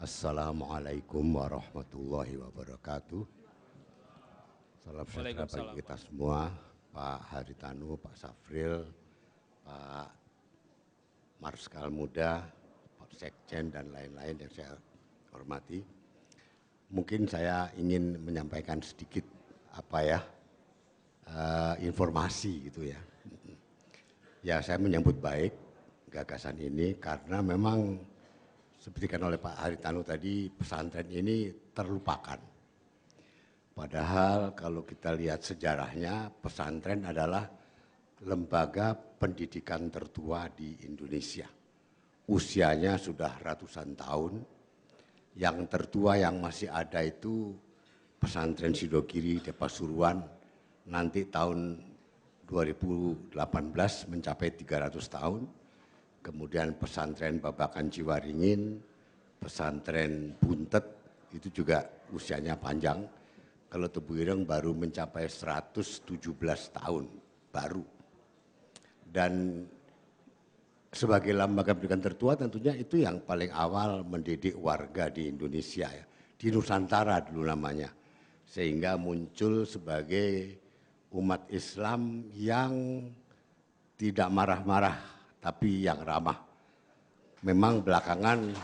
Assalamualaikum warahmatullahi wabarakatuh. Salam sejahtera bagi kita semua, Pak Haritanu, Pak Safril, Pak Marskal Muda, Pak Sekjen dan lain-lain yang saya hormati. Mungkin saya ingin menyampaikan sedikit informasi gitu ya. Ya, saya menyambut baik gagasan ini karena memang seperti kan oleh Pak Haritanu tadi, pesantren ini terlupakan. Padahal kalau kita lihat sejarahnya, pesantren adalah lembaga pendidikan tertua di Indonesia. Usianya sudah ratusan tahun. Yang tertua yang masih ada itu pesantren Sidogiri di Pasuruan, nanti tahun 2018 mencapai 300 tahun. Kemudian pesantren Babakan Ciwaringin, pesantren Buntet itu juga usianya panjang. Kalau Tebu Ireng baru mencapai 117 tahun baru. Dan sebagai lembaga pendidikan tertua tentunya itu yang paling awal mendidik warga di Indonesia ya. Di Nusantara dulu namanya. Sehingga muncul sebagai umat Islam yang tidak marah-marah tapi yang ramah. Memang belakangan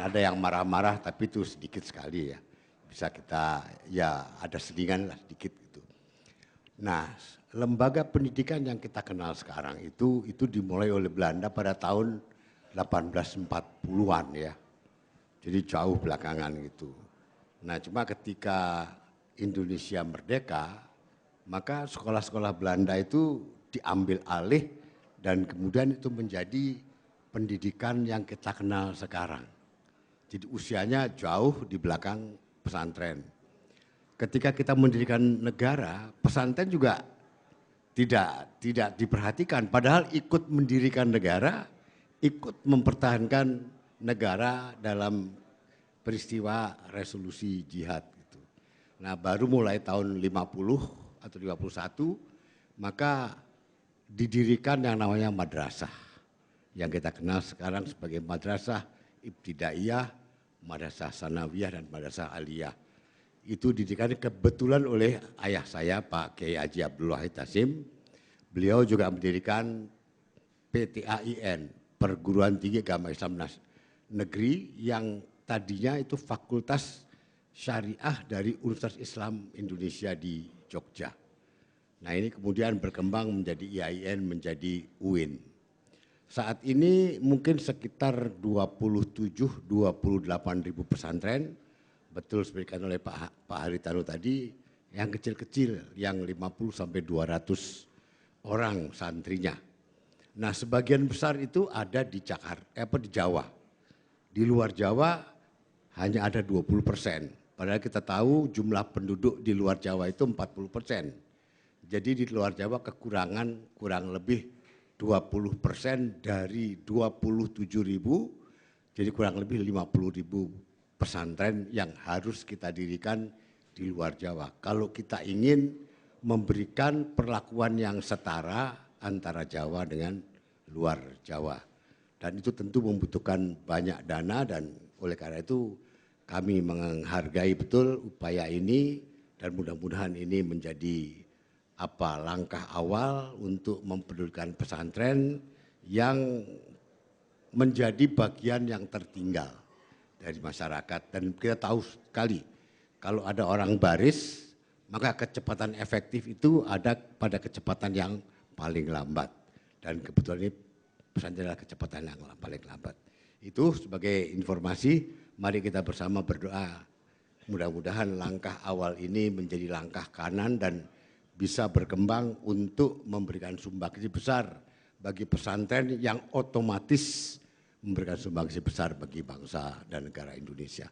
ada yang marah-marah tapi itu sedikit sekali ya. Bisa kita ya ada selingan lah sedikit gitu. Nah, lembaga pendidikan yang kita kenal sekarang itu dimulai oleh Belanda pada tahun 1840-an ya. Jadi jauh belakangan gitu. Nah, cuma ketika Indonesia merdeka, maka sekolah-sekolah Belanda itu diambil alih dan kemudian itu menjadi pendidikan yang kita kenal sekarang. Jadi usianya jauh di belakang pesantren. Ketika kita mendirikan negara, pesantren juga tidak diperhatikan. Padahal ikut mendirikan negara, ikut mempertahankan negara dalam peristiwa resolusi jihad. Gitu. Nah baru mulai tahun 50 atau 51, maka didirikan yang namanya madrasah. Yang kita kenal sekarang sebagai madrasah ibtidaiyah, madrasah sanawiyah dan madrasah aliyah. Itu didirikan kebetulan oleh ayah saya Pak Kiai Haji Abdul Wahid Hasim. Beliau juga mendirikan PTAIN, Perguruan Tinggi Agama Islam Negeri, yang tadinya itu fakultas syariah dari Universitas Islam Indonesia di Jogja. Nah ini kemudian berkembang menjadi IAIN, menjadi UIN. Saat ini mungkin sekitar 27-28 ribu pesantren, betul seperti oleh Pak Haritanu tadi, yang kecil-kecil, yang 50 sampai 200 orang santrinya. Nah sebagian besar itu ada di Jawa. Di luar Jawa hanya ada 20%. Padahal kita tahu jumlah penduduk di luar Jawa itu 40%. Jadi di luar Jawa kekurangan kurang lebih 20% dari 27 ribu, jadi kurang lebih 50 ribu pesantren yang harus kita dirikan di luar Jawa. Kalau kita ingin memberikan perlakuan yang setara antara Jawa dengan luar Jawa. Dan itu tentu membutuhkan banyak dana dan oleh karena itu kami menghargai betul upaya ini dan mudah-mudahan ini menjadi langkah awal untuk mempedulikan pesantren yang menjadi bagian yang tertinggal dari masyarakat. Dan kita tahu sekali kalau ada orang baris maka kecepatan efektif itu ada pada kecepatan yang paling lambat. Dan kebetulan ini pesantren adalah kecepatan yang paling lambat. Itu sebagai informasi, mari kita bersama berdoa. Mudah-mudahan langkah awal ini menjadi langkah kanan dan bisa berkembang untuk memberikan sumbangsi besar bagi pesantren yang otomatis memberikan sumbangsi besar bagi bangsa dan negara Indonesia.